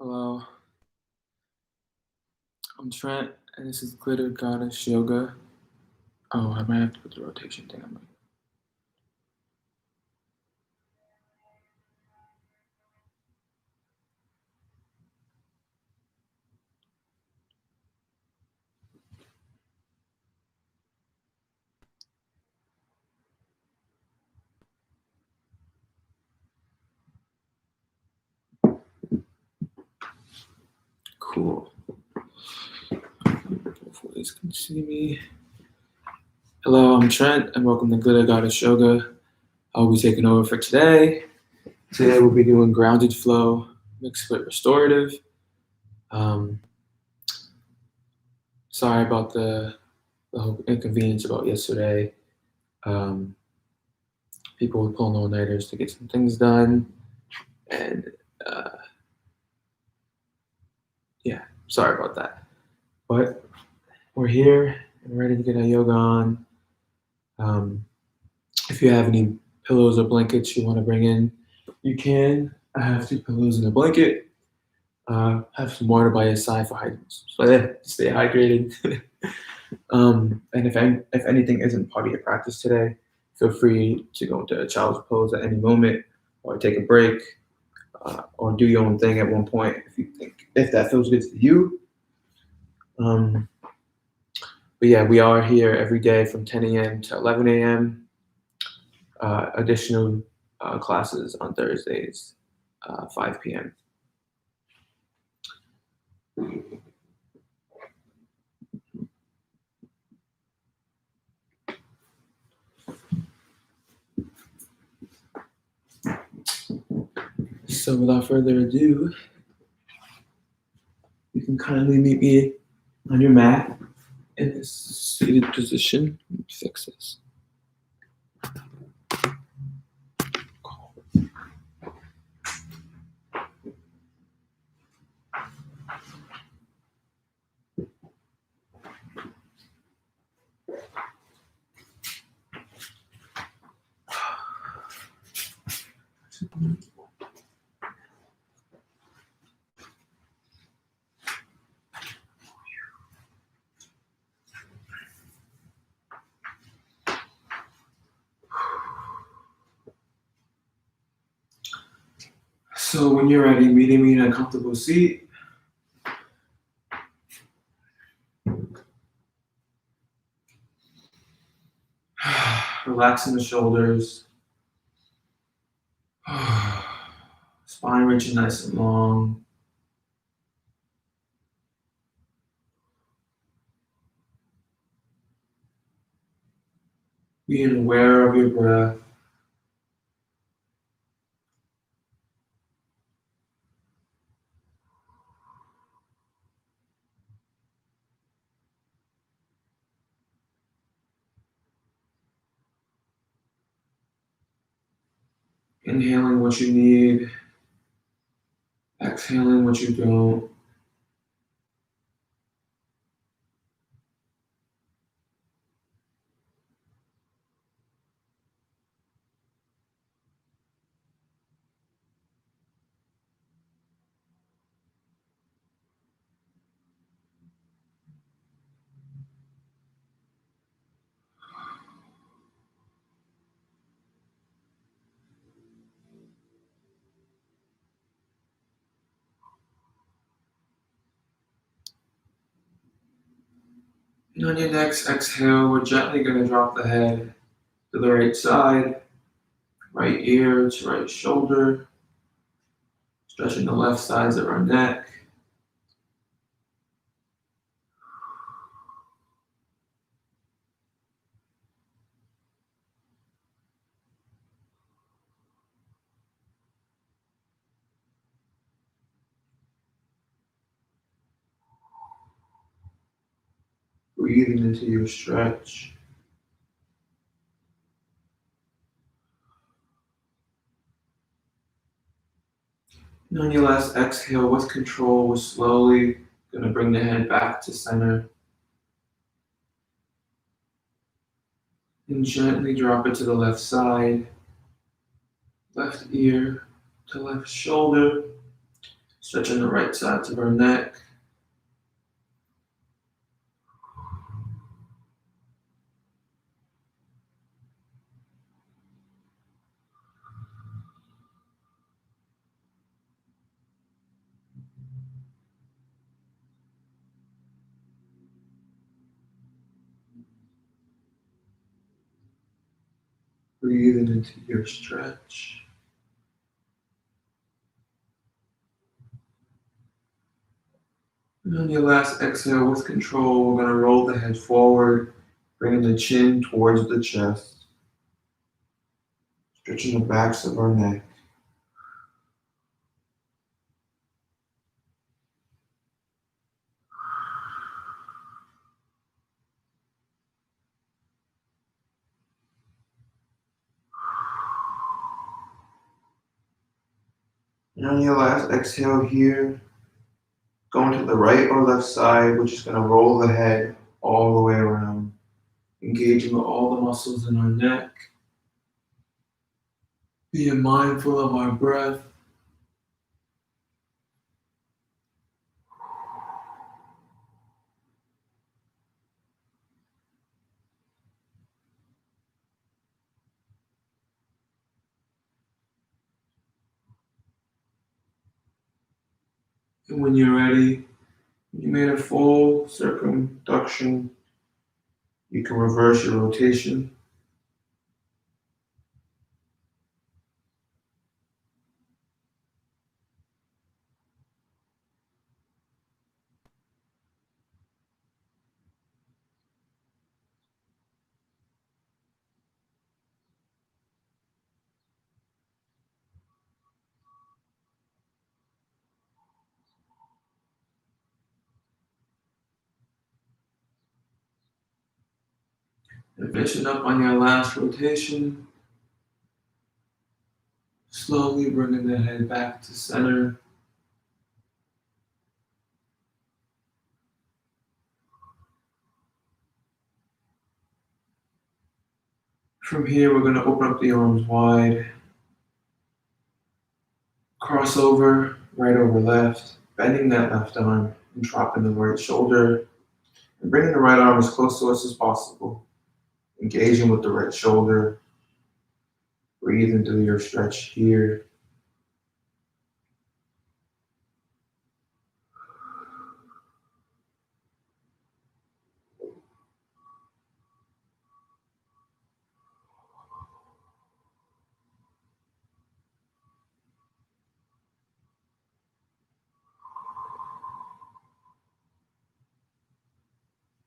Hello, I'm Trent, and this is Glitter Goddess Yoga. Oh, I might have to put the rotation thing on. Cool. Hopefully, you can see me. Hello, I'm Trent, and welcome to Glitter Goddess Yoga. I'll be taking over for today. Today, we'll be doing grounded flow mixed with restorative. Sorry about the whole inconvenience about yesterday. People were pulling all-nighters to get some things done, and yeah, sorry about that. But we're here and ready to get our yoga on. If you have any pillows or blankets you want to bring in, you can. I have 2 pillows and a blanket. Have some water by your side for hydration. So yeah, stay hydrated. And if anything isn't part of your practice today, feel free to go into a child's pose at any moment, or take a break, or do your own thing at one point if that feels good to you. But yeah, we are here every day from 10 a.m. to 11 a.m. Additional classes on Thursdays, 5 p.m. So without further ado, you can kindly meet me on your mat in this seated position. Let me fix this. So when you're ready, meeting me in a comfortable seat. Relaxing the shoulders. Spine reaching nice and long. Being aware of your breath. Inhaling what you need. Exhaling what you don't. And on your next exhale, we're gently going to drop the head to the right side, right ear to right shoulder, stretching the left sides of our neck. Breathing into your stretch. And on your last exhale, with control, we're slowly going to bring the head back to center. And gently drop it to the left side, left ear to left shoulder, Stretching the right sides of our neck. Breathing into your stretch. And on your last exhale with control, we're going to roll the head forward, bringing the chin towards the chest, stretching the backs of our neck. And on your last exhale here, going to the right or left side, we're just going to roll the head all the way around, engaging with all the muscles in our neck, being mindful of our breath. And when you're ready, you made a full circumduction. You can reverse your rotation. And finishing up on your last rotation, slowly bringing the head back to center. From here, we're going to open up the arms wide, cross over, right over left, bending that left arm and dropping the right shoulder, and bringing the right arm as close to us as possible, engaging with the right shoulder. Breathe into your stretch here.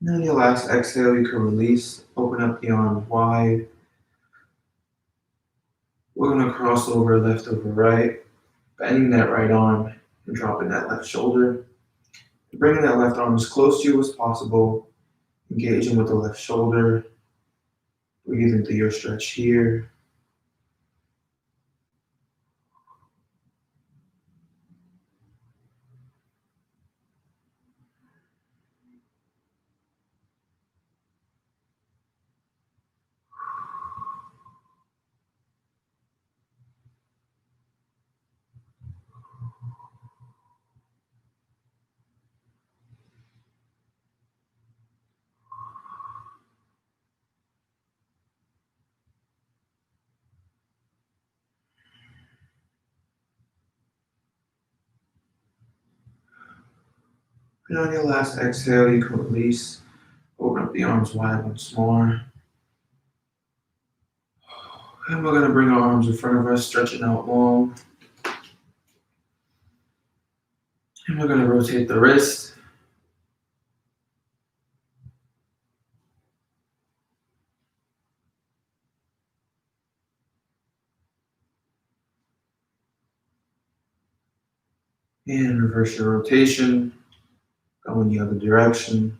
And on your last exhale, you can release, open up the arms wide. We're going to cross over left over right, bending that right arm and dropping that left shoulder. Bringing that left arm as close to you as possible, engaging with the left shoulder. Breathe into your stretch here. And on your last exhale, you can release, open up the arms wide once more. And we're going to bring our arms in front of us, stretching out long. And we're going to rotate the wrist. And reverse your rotation, go in the other direction.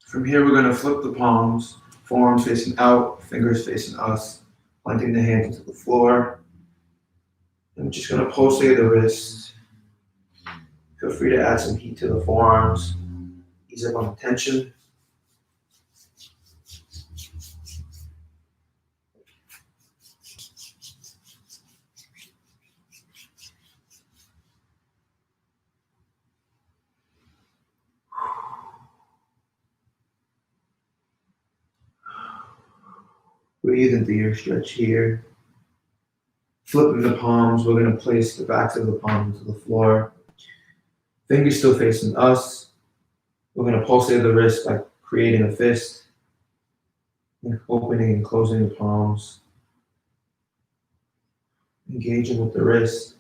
From here, we're going to flip the palms, forearms facing out, fingers facing us, planting the hands into the floor. And we're just going to pulsate the wrists. Feel free to add some heat to the forearms, ease up on the tension. Breathe into your stretch here. Flipping the palms, we're going to place the backs of the palms to the floor. Fingers still facing us. We're going to pulsate the wrist by creating a fist and opening and closing the palms. Engaging with the wrist.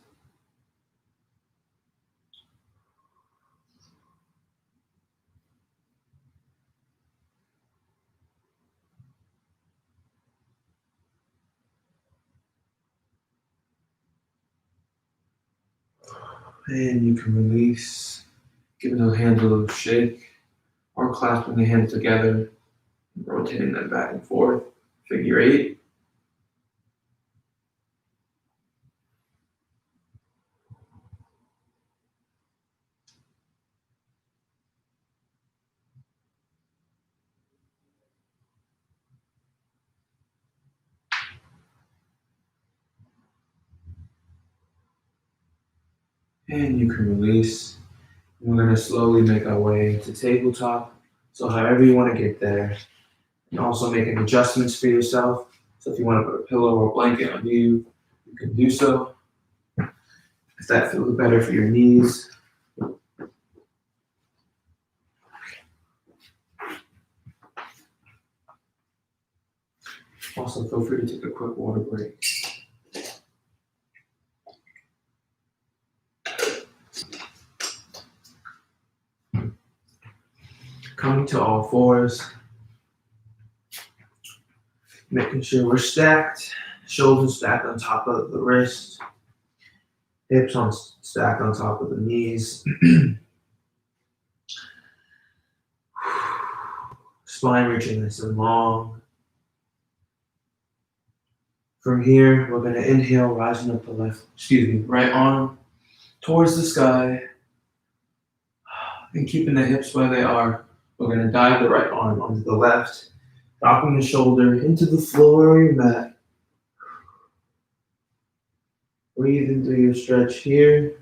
And you can release, giving the hands a little shake, or clasping the hands together, rotating them back and forth, figure eight. And you can release. We're going to slowly make our way to tabletop. So however you want to get there, and also making adjustments for yourself. So if you want to put a pillow or a blanket on you, you can do so. If that feels better for your knees. Also, feel free to take a quick water break. Coming to all fours. Making sure we're stacked. Shoulders stacked on top of the wrist. Hips stacked on top of the knees. Spine reaching nice and long. From here, we're going to inhale, rising up the right arm towards the sky. And keeping the hips where they are, we're going to dive the right arm onto the left, dropping the shoulder into the floor or your mat. Breathe into your stretch here.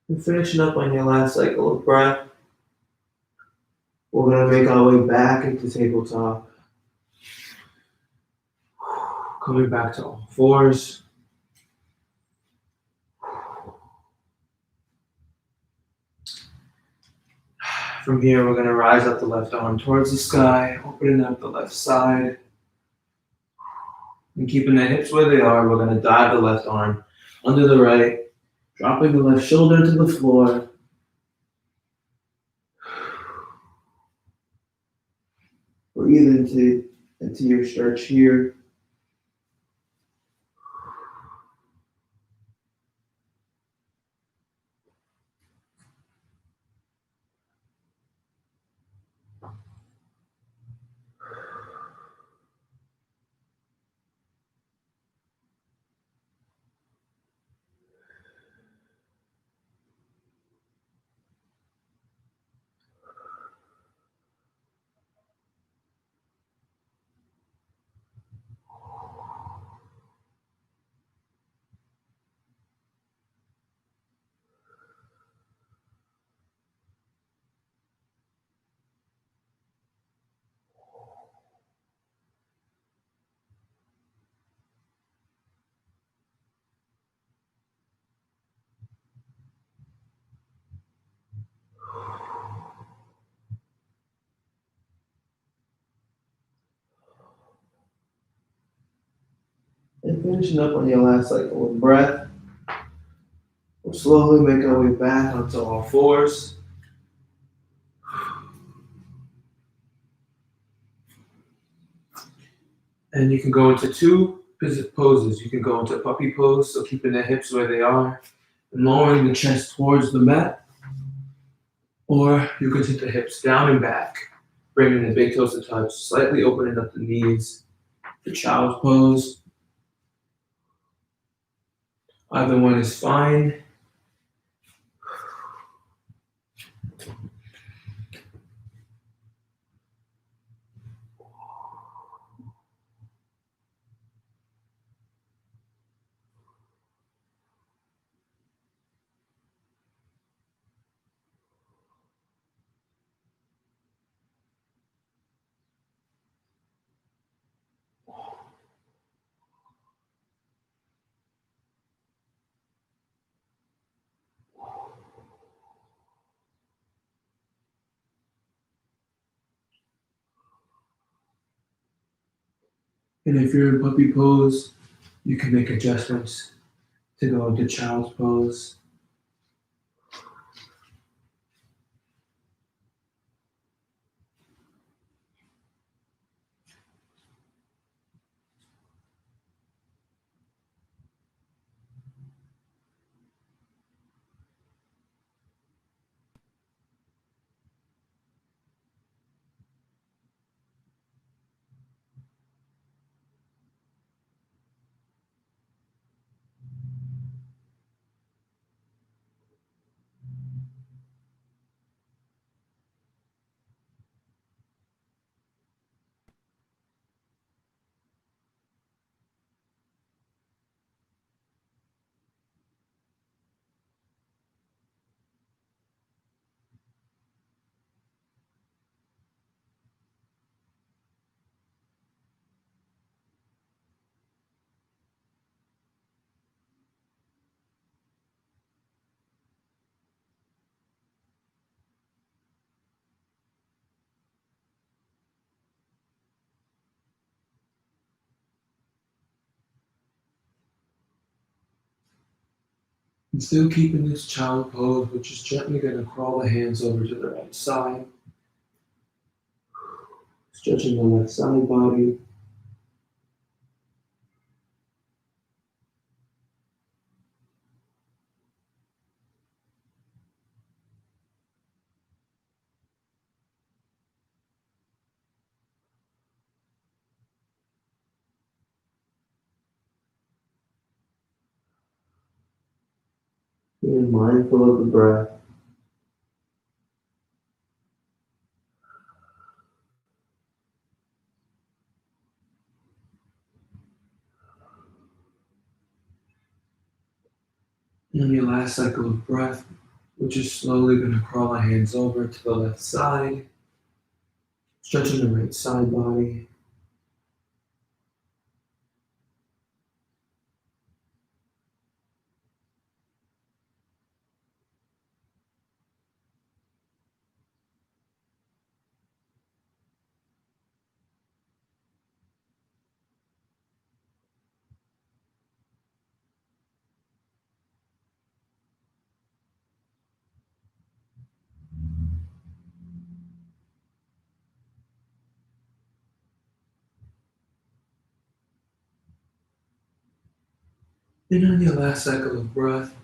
And finishing up on your last cycle of breath, we're going to make our way back into tabletop. Coming back to all fours. From here, we're going to rise up the left arm towards the sky, opening up the left side. And keeping the hips where they are, we're going to dive the left arm under the right, dropping the left shoulder to the floor. Breathe into your stretch here. And finishing up on your last cycle of breath, we'll slowly make our way back onto all fours. And you can go into two poses. You can go into puppy pose, so keeping the hips where they are, and lowering the chest towards the mat. Or you can take the hips down and back, bringing the big toes to touch, slightly opening up the knees for child's pose. Either one is fine. And if you're in puppy pose, you can make adjustments to go into child's pose. And still keeping this child pose, which is gently going to crawl the hands over to the right side, stretching the left side body. Being mindful of the breath. And on your last cycle of breath, we're just slowly going to crawl our hands over to the left side, stretching the right side body. And on your last cycle of breath,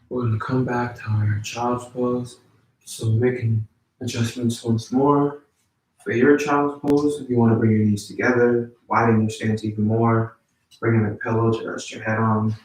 we're going to come back to our child's pose. So making adjustments once more. For your child's pose, if you want to bring your knees together, widen your stance even more, bring in a pillow to rest your head on.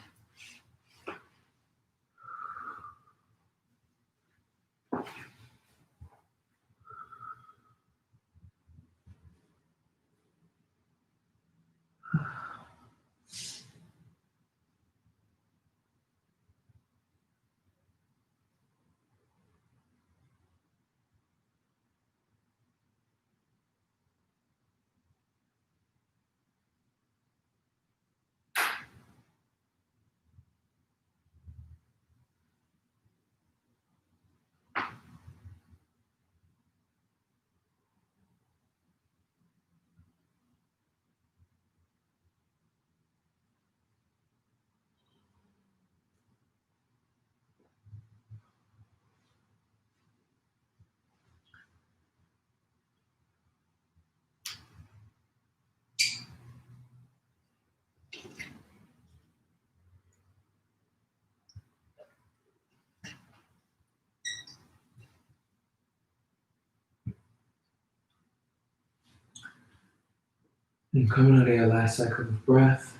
And coming out of your last cycle of breath,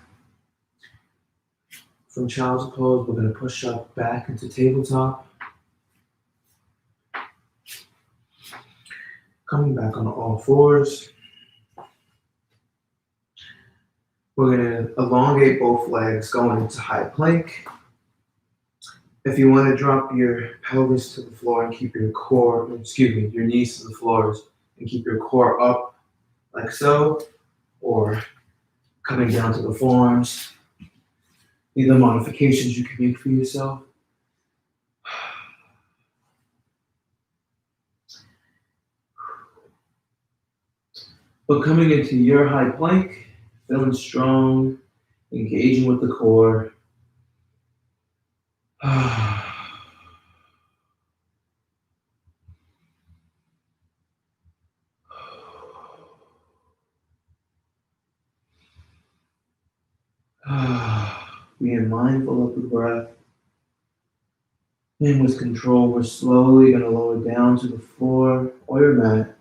from child's pose, we're going to push up back into tabletop. Coming back on all fours. We're going to elongate both legs going into high plank. If you want to drop your pelvis to the floor and keep your your knees to the floors and keep your core up like so, or coming down to the forearms, these are modifications you can make for yourself. But coming into your high plank, feeling strong, engaging with the core. Being mindful of the breath. And with control, we're slowly going to lower down to the floor or your mat.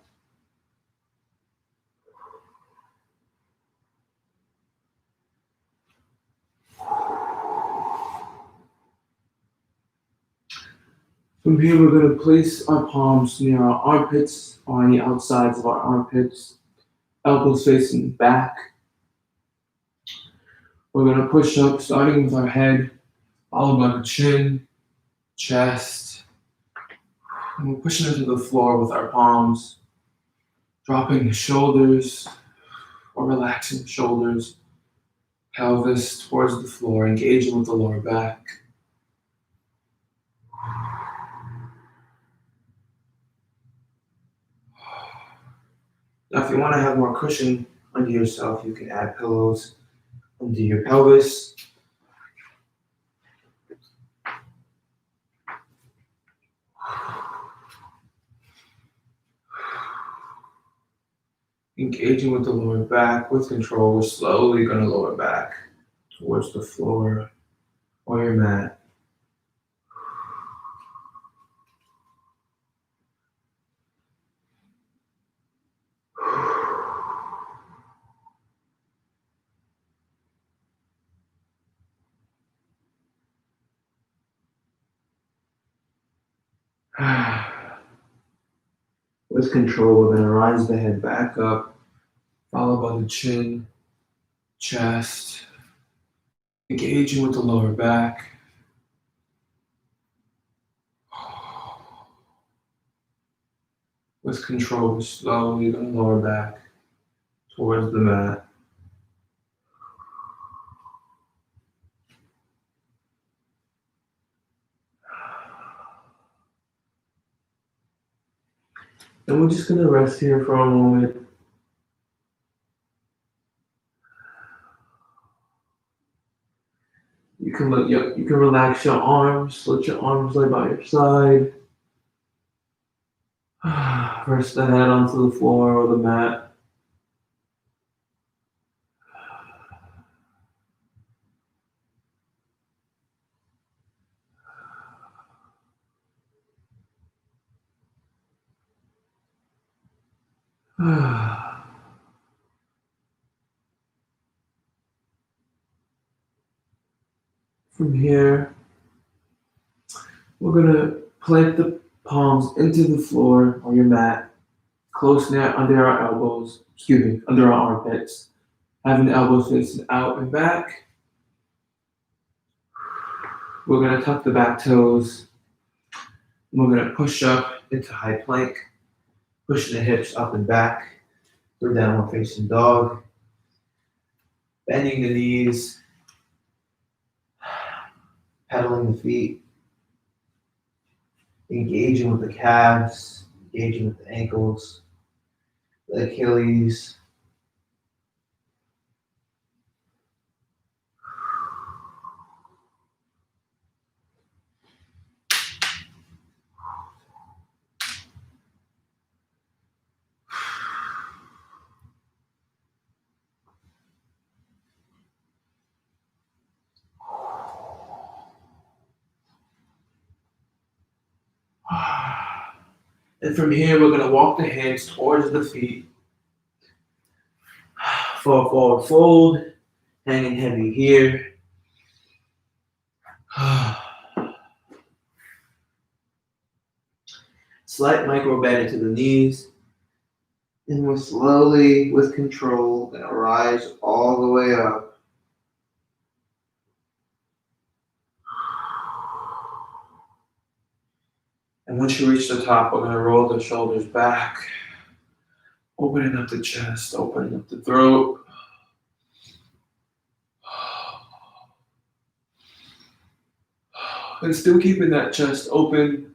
From here, we're going to place our palms near our armpits or on the outsides of our armpits, elbows facing back. We're going to push up, starting with our head, followed by the chin, chest. And we're pushing into the floor with our palms, dropping the shoulders or relaxing the shoulders, pelvis towards the floor, engaging with the lower back. Now, if you want to have more cushion under yourself, you can add pillows under your pelvis. Engaging with the lower back with control, we're slowly going to lower back towards the floor or your mat. With control, we're going to rise the head back up, followed by the chin, chest, engaging with the lower back. With control, we're slowly going to lower back towards the mat. And we're just going to rest here for a moment. You can relax your arms, let your arms lay by your side. Rest the head onto the floor or the mat. From here, we're going to plant the palms into the floor or your mat, close near under our under our armpits, having the elbows facing out and back. We're going to tuck the back toes. And we're going to push up into high plank, pushing the hips up and back for downward facing dog. Bending the knees, pedaling the feet, engaging with the calves, engaging with the ankles, the Achilles. And from here, we're going to walk the hands towards the feet. Fall forward fold, hanging heavy here. Slight micro bend into the knees. And we're slowly, with control, going to rise all the way up. And once you reach the top, we're going to roll the shoulders back, opening up the chest, opening up the throat. And still keeping that chest open,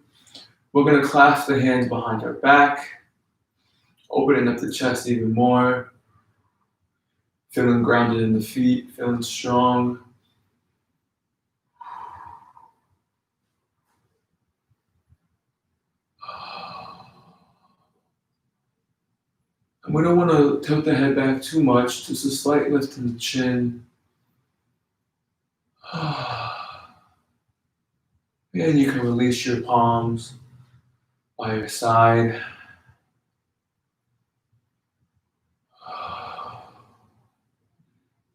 we're going to clasp the hands behind our back, opening up the chest even more, feeling grounded in the feet, feeling strong. And we don't want to tilt the head back too much, just a slight lift in the chin. And you can release your palms by your side.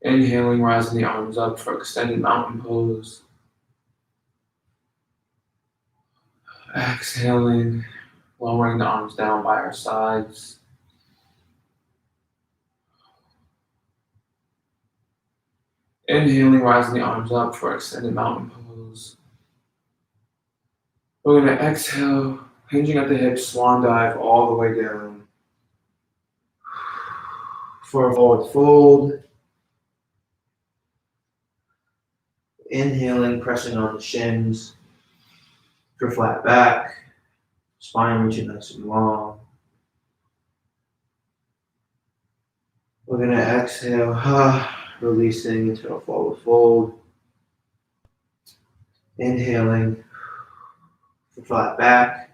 Inhaling, rising the arms up for extended mountain pose. Exhaling, lowering the arms down by our sides. Inhaling, rising the arms up for extended mountain pose. We're going to exhale, hinging at the hips, swan dive all the way down. For a forward fold. Inhaling, pressing on the shins for flat back, spine reaching nice and long. We're going to exhale, releasing into a forward fold. Inhaling for flat back.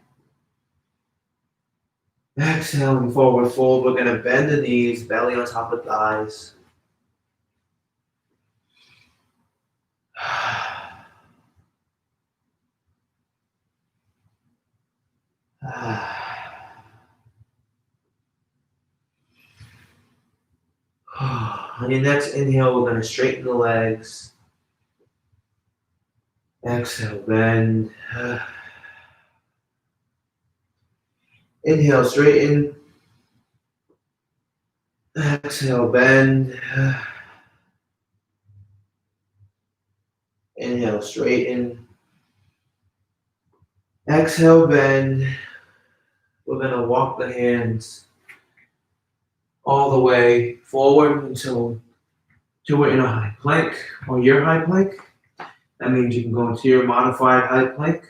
Exhaling, forward fold. We're going to bend the knees, belly on top of thighs. On your next inhale, we're going to straighten the legs. Exhale, bend. Inhale, straighten. Exhale, bend. Inhale, straighten. Exhale, bend. We're going to walk the hands all the way forward until we're in a high plank or your high plank. That means you can go into your modified high plank,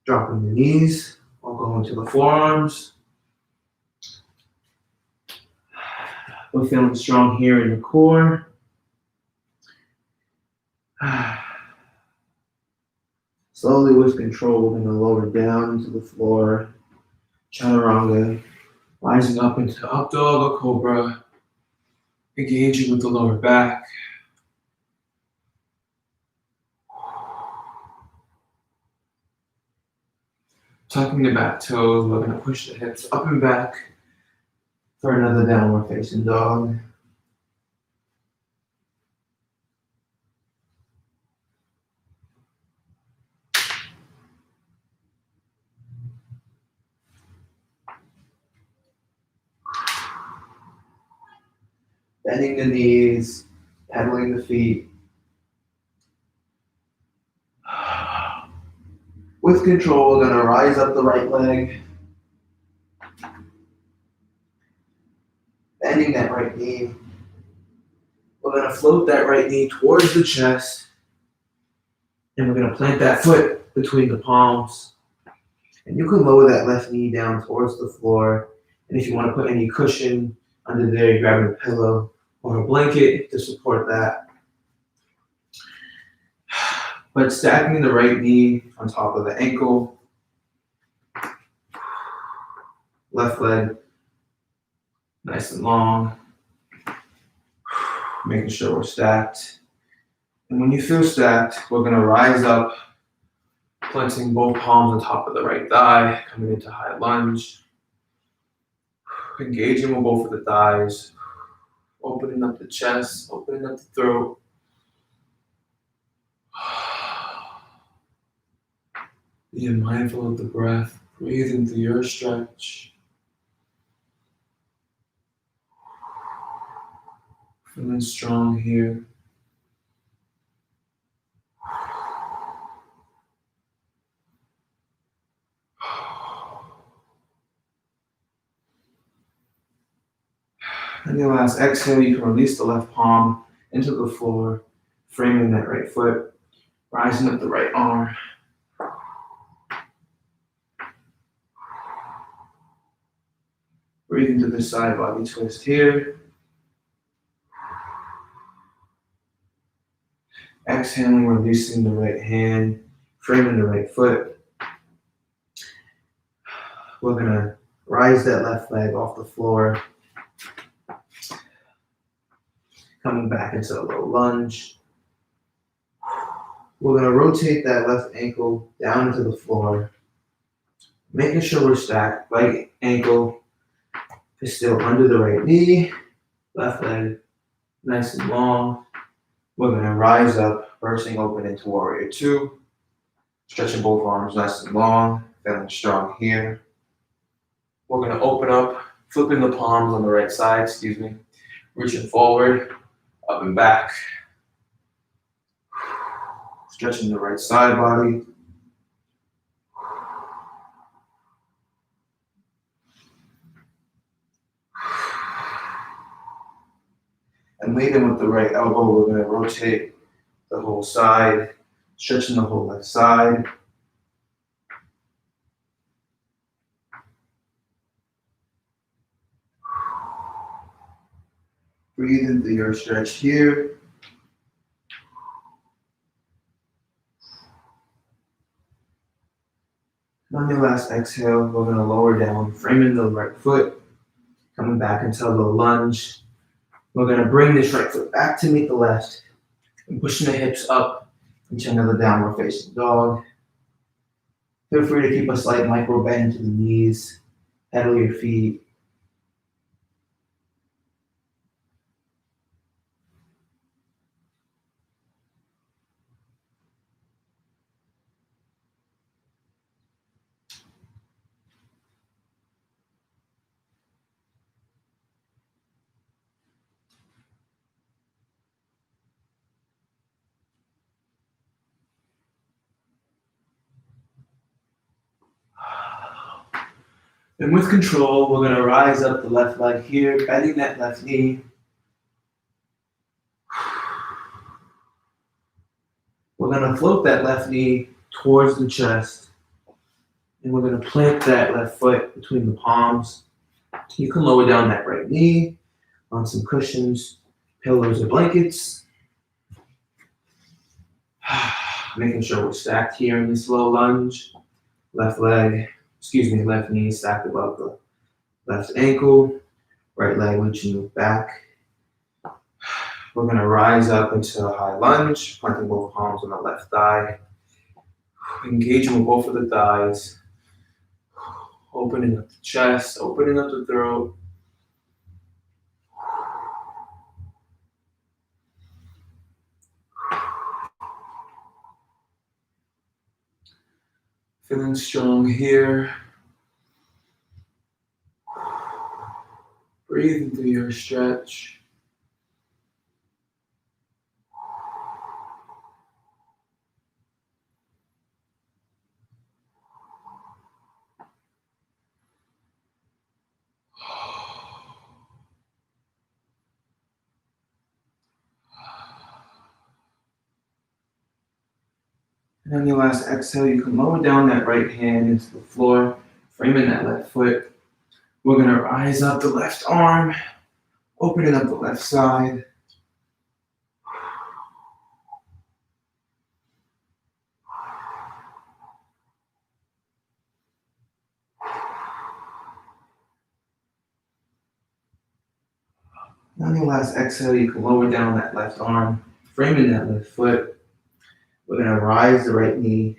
dropping the knees or go into the forearms. We're feeling strong here in the core. Slowly with control, we're going to lower down to the floor. Chaturanga, rising up into up dog or cobra. Engaging with the lower back. Tucking the back toes, we're going to push the hips up and back for another downward facing dog. Bending the knees, pedaling the feet. With control, we're going to rise up the right leg. Bending that right knee. We're going to float that right knee towards the chest. And we're going to plant that foot between the palms. And you can lower that left knee down towards the floor. And if you want to put any cushion under there, you grab a pillow or a blanket to support that. But stacking the right knee on top of the ankle. Left leg nice and long. Making sure we're stacked. And when you feel stacked, we're going to rise up, planting both palms on top of the right thigh, coming into high lunge. Engaging, we'll go for the thighs. Opening up the chest, opening up the throat. Being mindful of the breath. Breathe into your stretch. Feeling strong here. On your last exhale, you can release the left palm into the floor, framing that right foot, rising up the right arm. Breathe into the side body twist here. Exhaling, releasing the right hand, framing the right foot. We're gonna rise that left leg off the floor. Coming back into a low lunge. We're gonna rotate that left ankle down into the floor. Making sure we're stacked. Right ankle is still under the right knee. Left leg nice and long. We're gonna rise up, bursting open into warrior two. Stretching both arms nice and long, feeling strong here. We're gonna open up, flipping the palms on the right side, reaching forward, up and back. Stretching the right side body. And leading with the right elbow, we're gonna rotate the whole side, stretching the whole left side. Breathe into your stretch here. On your last exhale, we're going to lower down, framing the right foot, coming back into a low lunge. We're going to bring this right foot back to meet the left, and pushing the hips up into another downward facing dog. Feel free to keep a slight micro bend to the knees, pedal your feet. And with control, we're going to rise up the left leg here, bending that left knee. We're going to float that left knee towards the chest. And we're going to plant that left foot between the palms. You can lower down that right knee on some cushions, pillows, or blankets. Making sure we're stacked here in this low lunge. Left knee stacked above the left ankle. Right leg reaching back. We're going to rise up into a high lunge, planting both palms on the left thigh. Engaging with both of the thighs. Opening up the chest, opening up the throat. Feeling strong here. Breathe into your stretch. And on your last exhale, you can lower down that right hand into the floor, framing that left foot. We're going to rise up the left arm, opening up the left side. And on your last exhale, you can lower down that left arm, framing that left foot. We're going to rise the right knee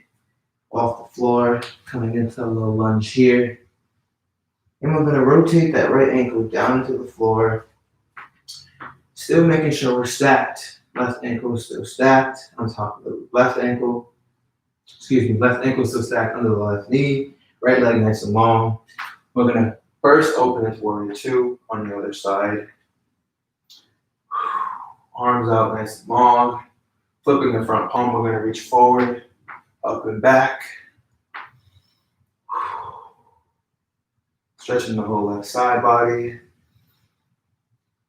off the floor, coming into a low lunge here. And we're going to rotate that right ankle down into the floor, Still making sure we're stacked. Left ankle is still stacked on top of the left ankle. Left ankle still stacked under the left knee. Right leg nice and long. We're gonna burst open into warrior two on the other side. Arms out nice and long. Flipping the front palm, we're gonna reach forward, up and back. Stretching the whole left side body.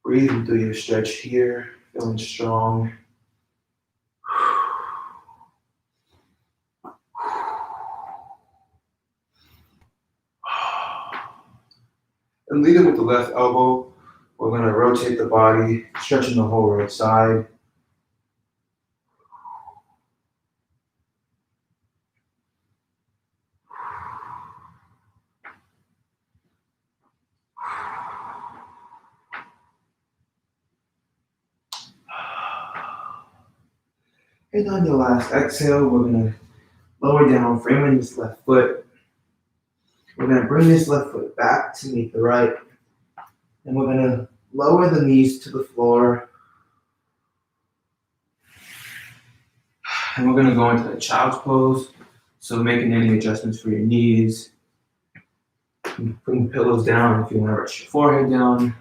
Breathing through your stretch here, feeling strong. And leading with the left elbow, we're going to rotate the body, stretching the whole right side. And on your last exhale, we're going to lower down, framing this left foot. We're going to bring this left foot back to meet the right. And we're going to lower the knees to the floor. And we're going to go into the child's pose. So making any adjustments for your knees. Putting pillows down if you want to rest your forehead down.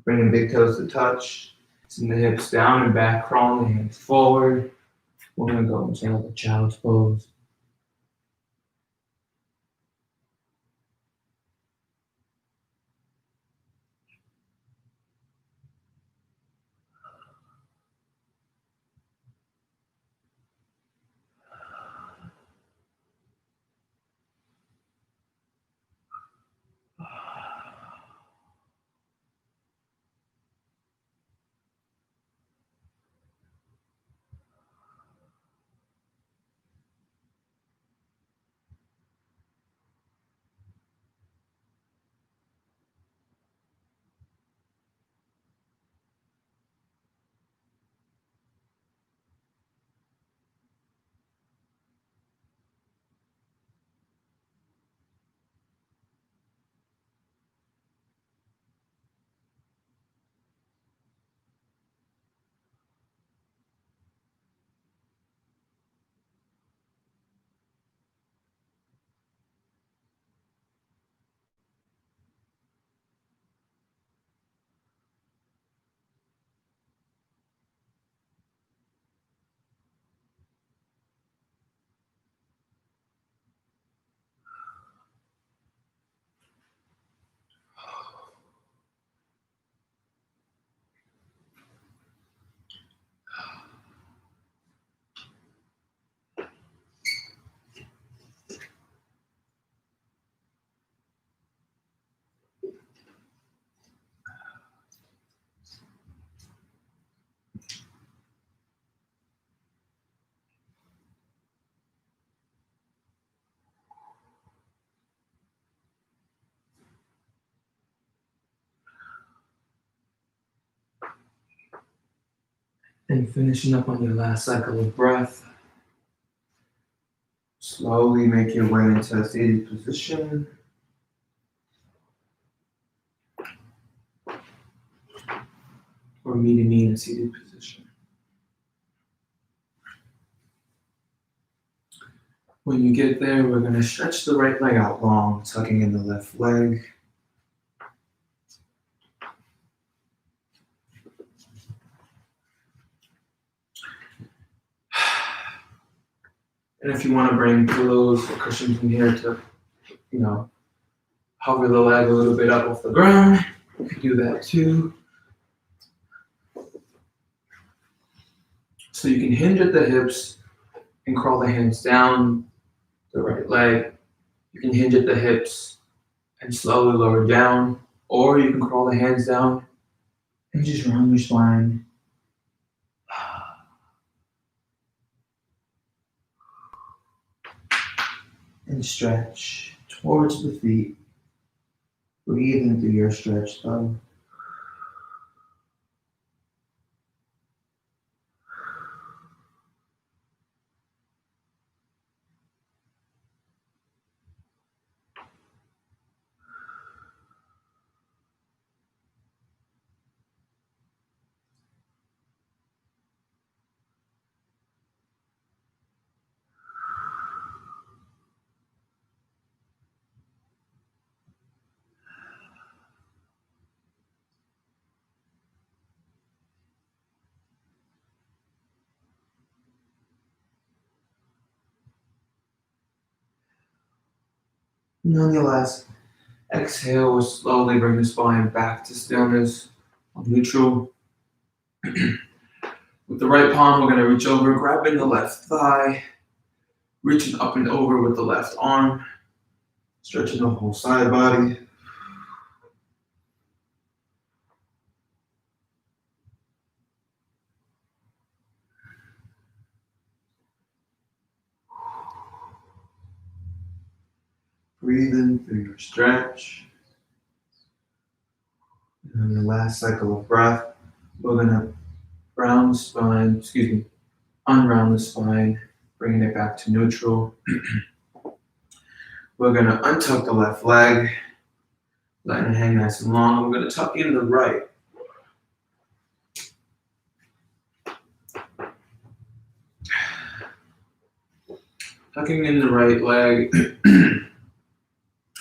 Bringing big toes to touch. Send the hips down and back, crawling the hands forward. We're going to go into another child's pose. And finishing up on your last cycle of breath. Slowly make your way into a seated position. Or meeting me in a seated position. When you get there, we're going to stretch the right leg out long, tucking in the left leg. And if you want to bring pillows or cushions in here to, hover the leg a little bit up off the ground, you can do that too. So you can hinge at the hips and crawl the hands down the right leg. You can hinge at the hips and slowly lower down, or you can crawl the hands down and just round your spine. And stretch towards the feet. Breathe into your stretch though. And on your last exhale, we'll slowly bring the spine back to stillness on neutral. With the right palm, we're going to reach over, grabbing the left thigh, reaching up and over with the left arm, stretching the whole side body. Breathe in through your stretch. And on the last cycle of breath, we're going to unround the spine, bringing it back to neutral. We're going to untuck the left leg, letting it hang nice and long. We're going to tuck in the right. Tucking in the right leg,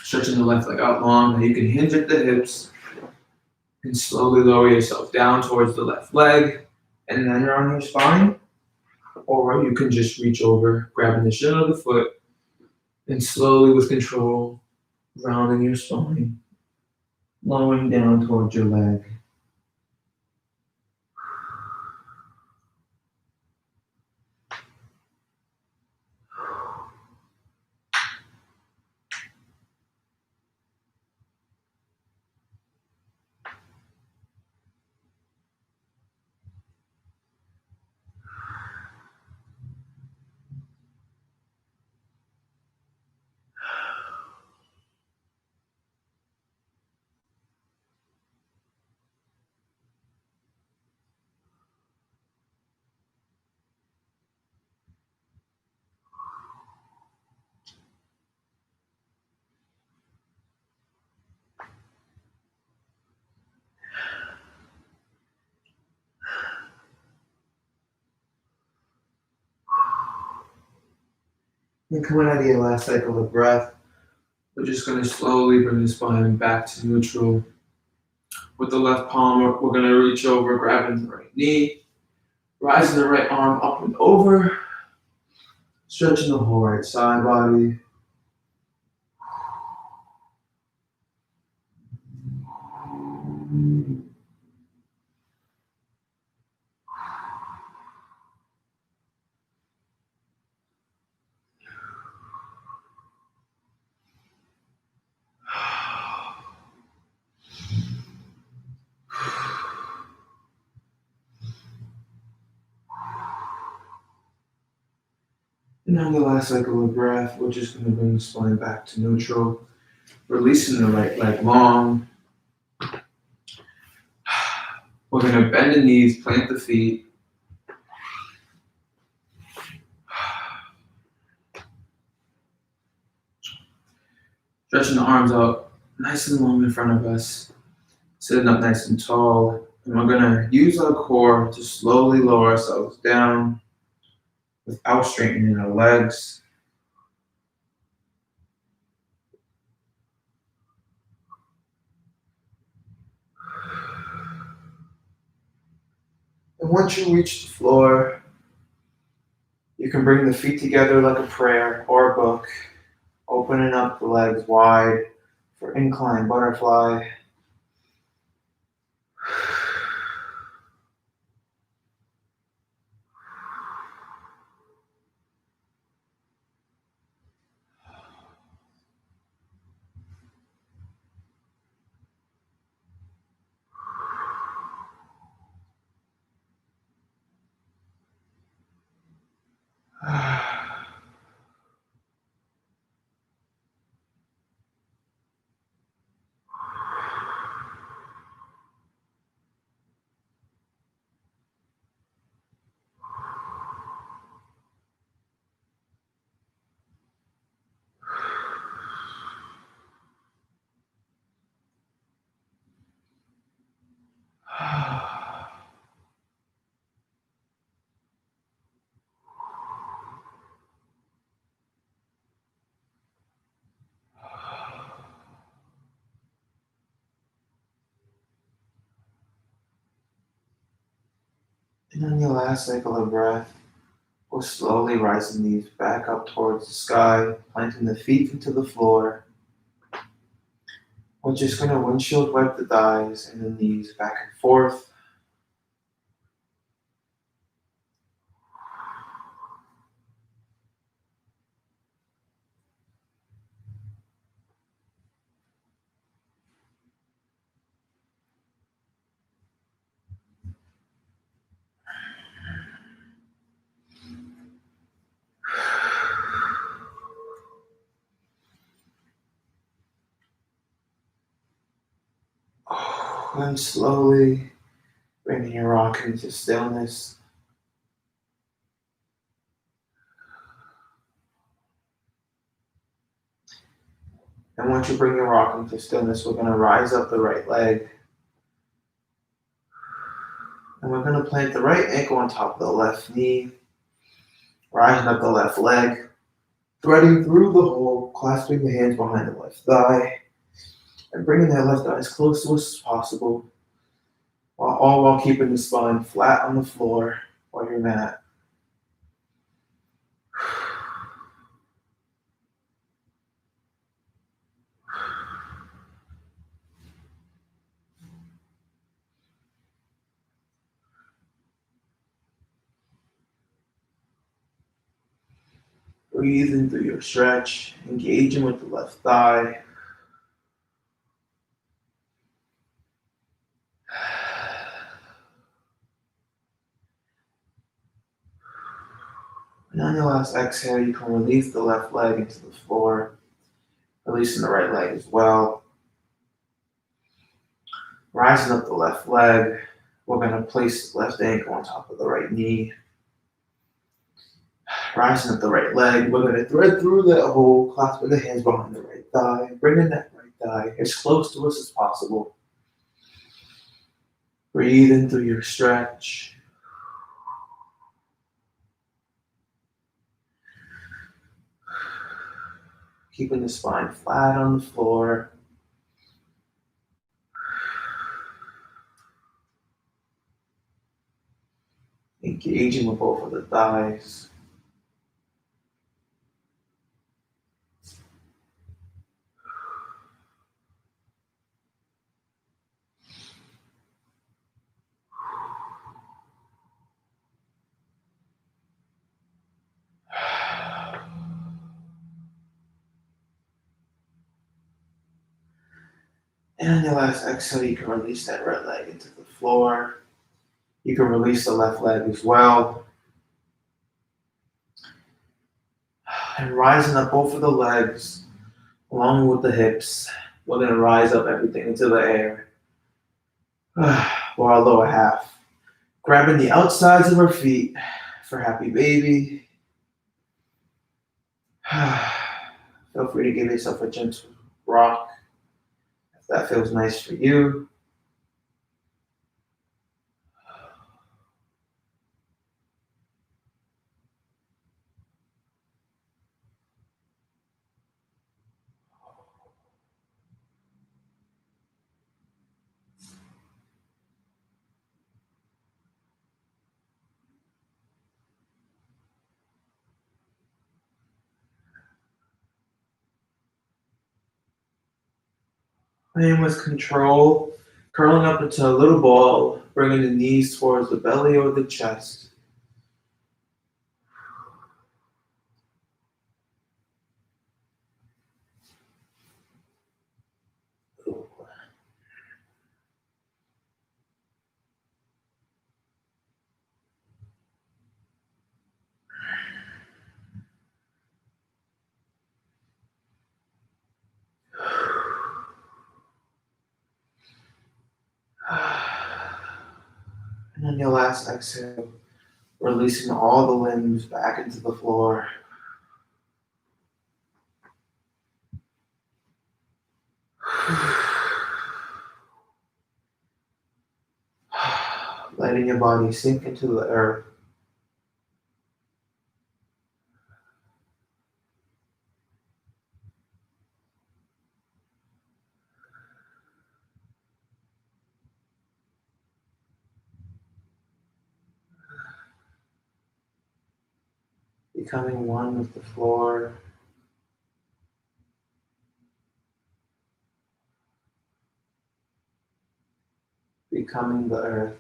stretching the left leg out long. Now you can hinge at the hips and slowly lower yourself down towards the left leg, and then you're on your spine. Or you can just reach over, grabbing the shin of the foot, and slowly with control, rounding your spine, lowering down towards your leg. And coming out of your last cycle of breath, we're just going to slowly bring the spine back to neutral. With the left palm, we're going to reach over, grabbing the right knee, rising the right arm up and over, stretching the whole right side body. And on the last cycle of breath, we're just going to bring the spine back to neutral, releasing the right leg long. We're going to bend the knees, plant the feet. Stretching the arms out nice and long in front of us, sitting up nice and tall. And we're going to use our core to slowly lower ourselves down without straightening our legs. And once you reach the floor, you can bring the feet together like a prayer or a book, opening up the legs wide for incline butterfly. And on your last cycle of breath, we'll slowly rise the knees back up towards the sky, planting the feet into the floor, We're just going to windshield wipe the thighs and the knees back and forth. And slowly bringing your rock into stillness. And once you bring your rock into stillness, we're going to rise up the right leg. And we're going to plant the right ankle on top of the left knee, rising up the left leg, threading through the hole, clasping the hands behind the left thigh, and bringing that left thigh as close to us as possible, all while keeping the spine flat on the floor or your mat. Breathing through your stretch, engaging with the left thigh. And on your last exhale, you can release the left leg into the floor, releasing the right leg as well. Rising up the left leg, we're going to place the left ankle on top of the right knee. Rising up the right leg, we're going to thread through that hole, clasping the hands behind the right thigh, bringing that right thigh as close to us as possible. Breathe in through your stretch. Keeping the spine flat on the floor. Engaging with both of the thighs. And on your last exhale, you can release that right leg into the floor. You can release the left leg as well. And rising up both of the legs, along with the hips, we're going to rise up everything into the air. Or our lower half. Grabbing the outsides of our feet for happy baby. Feel free to give yourself a gentle rock if that feels nice for you. And with control, curling up into a little ball, bringing the knees towards the belly or the chest. And on your last exhale, releasing all the limbs back into the floor. Letting your body sink into the earth. Becoming one with the floor. becoming the earth.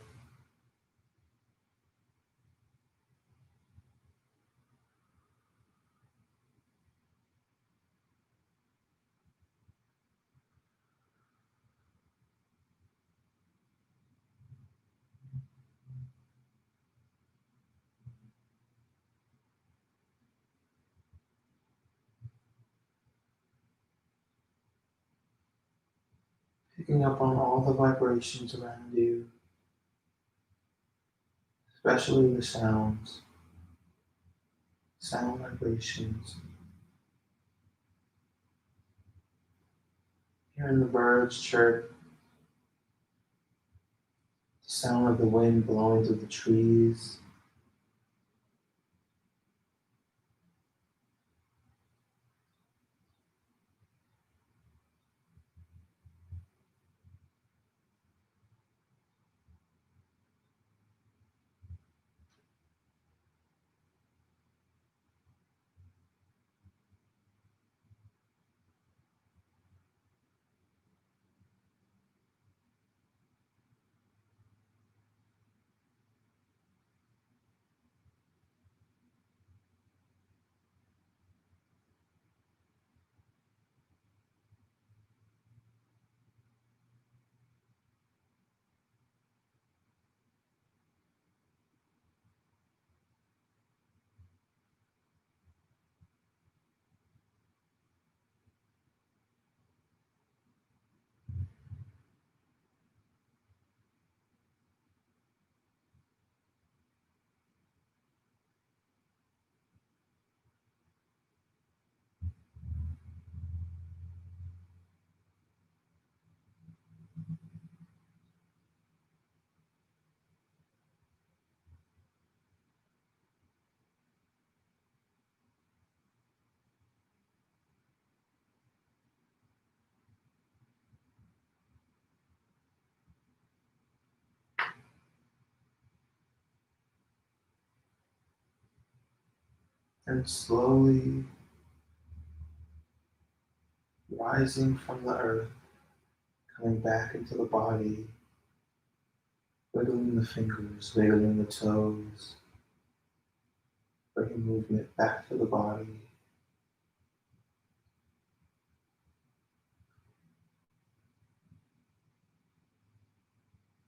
Picking up on all the vibrations around you, especially the sounds, sound vibrations. Hearing the birds chirp, the sound of the wind blowing through the trees. And slowly rising from the earth, coming back into the body, wiggling the fingers, wiggling the toes, bringing movement back to the body.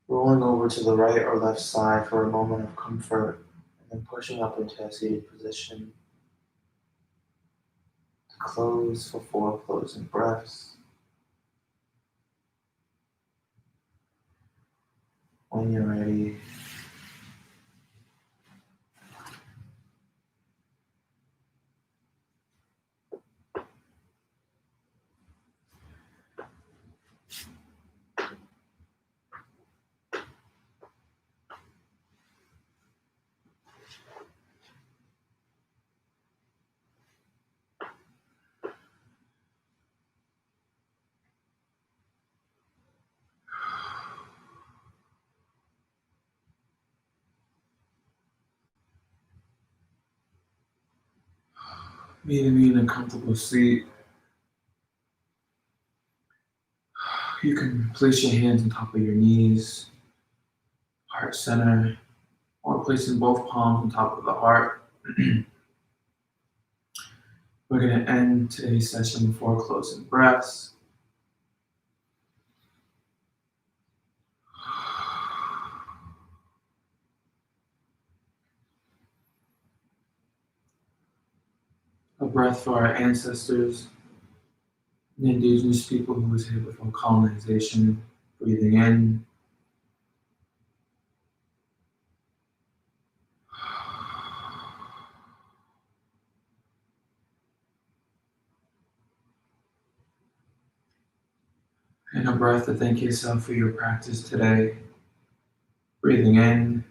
Rolling over to the right or left side for a moment of comfort, and then pushing up into a seated position to close for 4 closing breaths. When you're ready, meeting me in a comfortable seat. You can place your hands on top of your knees, heart center, or placing both palms on top of the heart. We're going to end today's session with 4 closing breaths. A breath for our ancestors, the indigenous people who was here before colonization. Breathing in. And a breath to thank yourself for your practice today. Breathing in.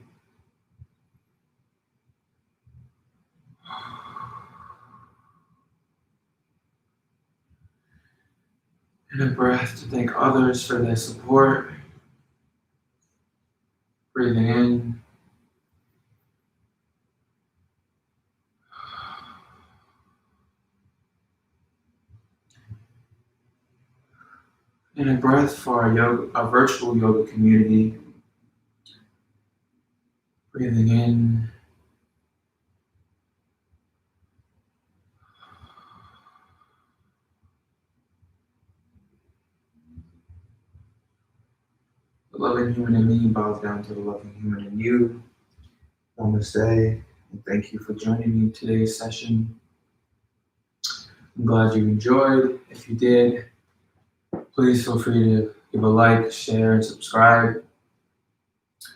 And a breath to thank others for their support. Breathing in. And a breath for our virtual yoga community. Breathing in. The loving human in me bows down to the loving human in you. Namaste, and thank you for joining me in today's session. I'm glad you enjoyed. If you did, please feel free to give a like, share, and subscribe.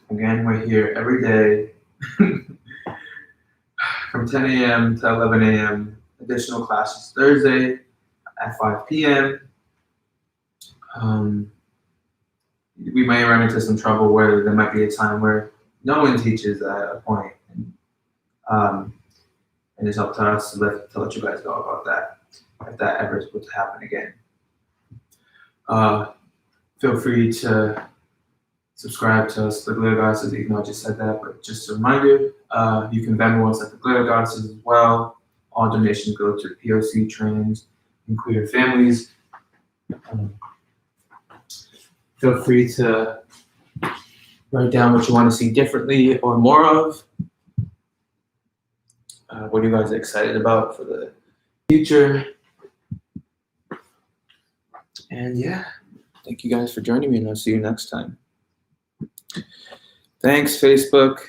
Again, we're here every day from 10 a.m. to 11 a.m. Additional classes Thursday at 5 p.m. We may run into some trouble where there might be a time where no one teaches at a point. And it's up to us to let you guys know about that, if that ever is supposed to happen again. Feel free to subscribe to us, the Glitter Goddesses, even though I just said that, but just a reminder, you can Venmo us at the Glitter Goddesses as well. All donations go to POC, trans, and queer families. Feel free to write down what you want to see differently or more of. What are you guys excited about for the future? And yeah, thank you guys for joining me, and I'll see you next time. Thanks, Facebook.